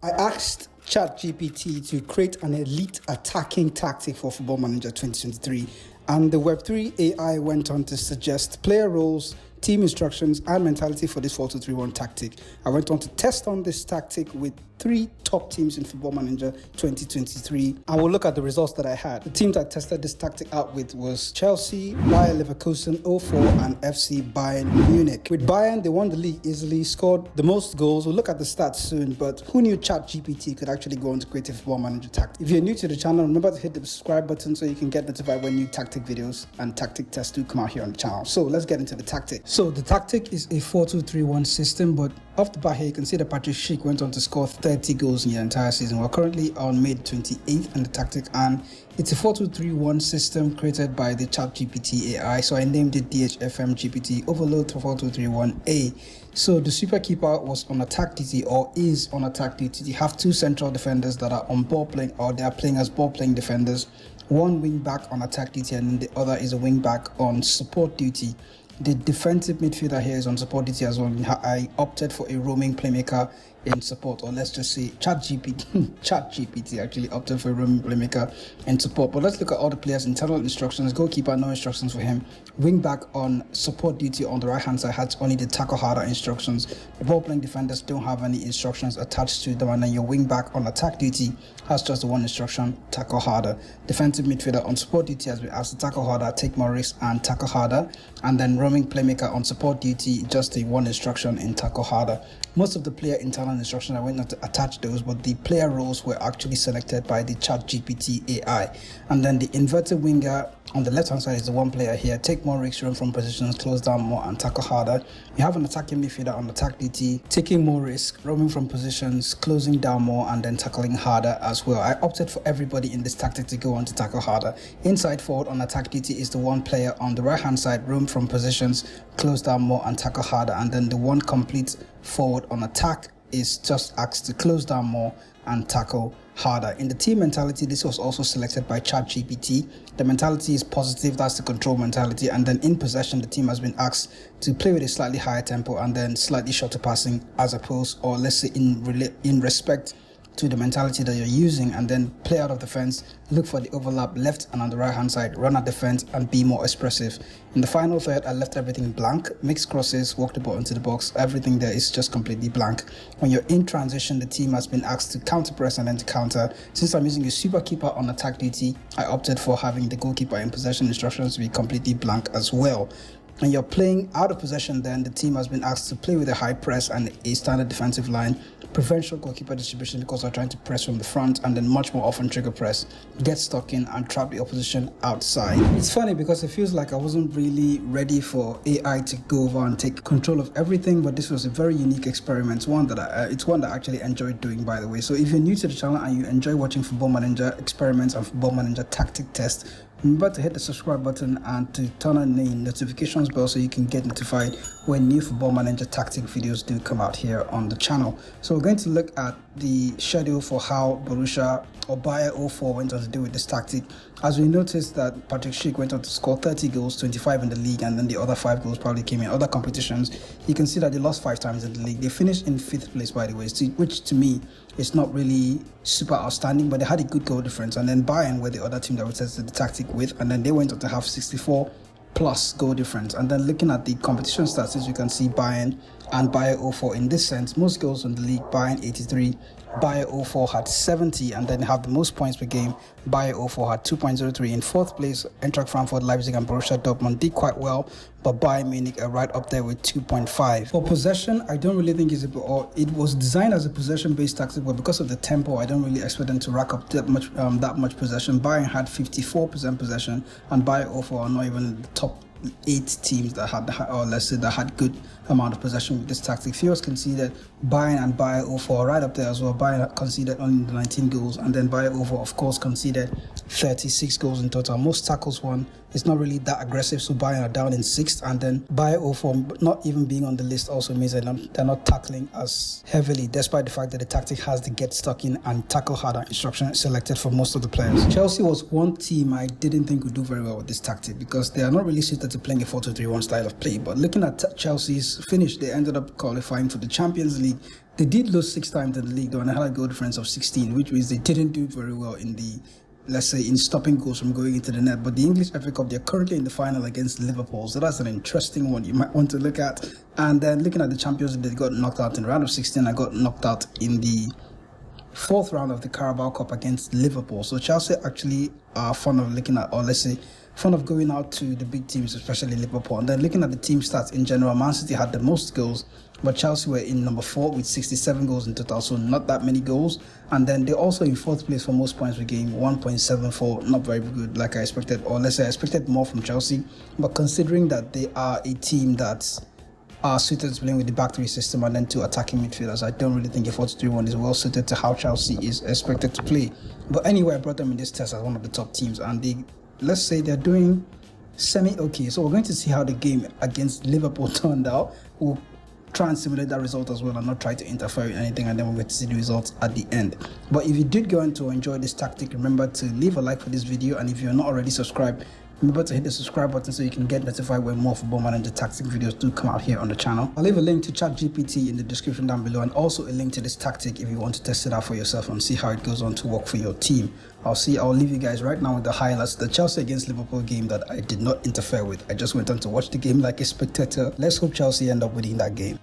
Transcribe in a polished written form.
I asked ChatGPT to create an elite attacking tactic for Football Manager 2023, and the Web3 AI went on to suggest player roles, team instructions, and mentality for this 4-2-3-1 tactic. I went on to test on this tactic with 3 top teams in Football Manager 2023. I will look at the results that I had. The teams I tested this tactic out with was Chelsea, Bayer Leverkusen 04, and FC Bayern Munich. With Bayern, they won the league easily, scored the most goals. We'll look at the stats soon, but who knew ChatGPT could actually go into create a Football Manager tactic? If you're new to the channel, remember to hit the subscribe button so you can get notified when new tactic videos and tactic tests do come out here on the channel. So let's get into the tactic. So the tactic is a 4-2-3-1 system, but off the bat here, you can see that Patrick Schick went on to score 30 goals in the entire season. We're currently on May 28th in the tactic, and it's a 4-2-3-1 system created by the ChatGPT AI. So I named it FM23 Overload for 4-2-3-1A. So the super keeper was on attack duty, or is on attack duty. You have 2 central defenders that are on ball playing, or they are playing as ball playing defenders. One wing back on attack duty, and the other is a wing back on support duty. The defensive midfielder here is on support duty as well. I opted for a roaming playmaker in support, or let's just say ChatGPT actually opted for a roaming playmaker in support. But let's look at all the players' internal instructions. Goalkeeper, no instructions for him. Wing back on support duty on the right hand side has only the tackle harder instructions. The ball playing defenders don't have any instructions attached to them, and then your wing back on attack duty has just the one instruction, tackle harder. Defensive midfielder on support duty has been asked to tackle harder, take more risks, and tackle harder. And then roaming playmaker on support duty, just the one instruction in tackle harder. Most of the player internal instructions, I went not to attach those, but the player roles were actually selected by the ChatGPT AI. And then the inverted winger on the left hand side is the one player here. Take more risks, run from positions, close down more, and tackle harder. You have an attacking midfielder on attack duty, taking more risk, roaming from positions, closing down more, and then tackling harder as well. I opted for everybody in this tactic to go on to tackle harder. Inside forward on attack duty is the one player on the right hand side, roam from positions, close down more, and tackle harder. And then the one complete forward on attack is just asked to close down more and tackle harder. In the team mentality, this was also selected by ChatGPT. The mentality is positive, that's the control mentality. And then in possession, the team has been asked to play with a slightly higher tempo and then slightly shorter passing, as opposed, or let's say in respect to the mentality that you're using, and then play out of the fence, look for the overlap left and on the right hand side, run at the fence and be more expressive. In the final third, I left everything blank, mixed crosses, walk the ball into the box, everything there is just completely blank. When you're in transition, the team has been asked to counter press and then to counter. Since I'm using a super keeper on attack duty, I opted for having the goalkeeper in possession instructions to be completely blank as well. When you're playing out of possession, then the team has been asked to play with a high press and a standard defensive line, preferential goalkeeper distribution because they're trying to press from the front, and then much more often trigger press, get stuck in and trap the opposition outside. It's funny because it feels like I wasn't really ready for AI to go over and take control of everything, but this was a very unique experiment. It's one that I actually enjoyed doing, by the way. So if you're new to the channel and you enjoy watching Football Manager experiments and Football Manager tactic tests, remember to hit the subscribe button and to turn on the notifications bell so you can get notified when new Football Manager tactic videos do come out here on the channel. So we're going to look at the schedule for how Borussia or Bayer 04 went on to do with this tactic. As we noticed that Patrick Schick went on to score 30 goals, 25 in the league, and then the other 5 goals probably came in other competitions. You can see that they lost 5 times in the league. They finished in 5th place, by the way, which to me is not really super outstanding, but they had a good goal difference. And then Bayern were the other team that we tested the tactic with, and then they went on to have 64 plus goal difference. And then looking at the competition stats, as you can see, Bayern and Bayer 04 in this sense, most goals in the league, Bayern 83, Bayer 04 had 70, and then have the most points per game. Bayer 04 had 2.03. In 4th place, Eintracht Frankfurt, Leipzig, and Borussia Dortmund did quite well, but Bayern Munich are right up there with 2.5. For possession, I don't really think it was designed as a possession-based tactic, but because of the tempo, I don't really expect them to rack up that much possession. Bayern had 54% possession, and Bayer 04 are not even the top 8 teams that had, or let's say that had good amount of possession with this tactic. Fios conceded, Bayern and Bayer 04 right up there as well. Bayern conceded only 19 goals, and then Bayer 04 of course conceded 36 goals in total. Most tackles won. It's not really that aggressive, so Bayern are down in 6th, and then Bayer 04 not even being on the list also means that they're not tackling as heavily, despite the fact that the tactic has the get stuck in and tackle harder instruction selected for most of the players. Chelsea was one team I didn't think would do very well with this tactic because they are not really suited to playing a 4-2-3-1 style of play. But looking at Chelsea's finish, they ended up qualifying for the Champions League. They did lose 6 times in the league, though, and they had a goal difference of 16, which means they didn't do very well in the, let's say, in stopping goals from going into the net. But the English FA Cup, they're currently in the final against Liverpool, so that's an interesting one you might want to look at. And then looking at the Champions League, they got knocked out in the round of 16 and got knocked out in the 4th round of the Carabao Cup against Liverpool. So Chelsea actually are fond of looking at, or let's say, fond of going out to the big teams, especially Liverpool. And then looking at the team stats in general, Man City had the most goals, but Chelsea were in number 4 with 67 goals in total, so not that many goals. And then they're also in 4th place for most points per game, 1.74, not very good like I expected, or let's say I expected more from Chelsea. But considering that they are a team that are suited to playing with the back 3 system and then 2 attacking midfielders, I don't really think a 4-2-3-1 is well suited to how Chelsea is expected to play. But anyway, I brought them in this test as one of the top teams, and they, let's say they're doing semi-okay. So we're going to see how the game against Liverpool turned out. We'll try and simulate that result as well and not try to interfere with anything, and then we'll get to see the results at the end. But if you did go on to enjoy this tactic, remember to leave a like for this video, and if you're not already subscribed, remember to hit the subscribe button so you can get notified when more Football Manager tactic videos do come out here on the channel. I'll leave a link to ChatGPT in the description down below, and also a link to this tactic if you want to test it out for yourself and see how it goes on to work for your team. I'll leave you guys right now with the highlights. The Chelsea against Liverpool game that I did not interfere with. I just went on to watch the game like a spectator. Let's hope Chelsea end up winning that game.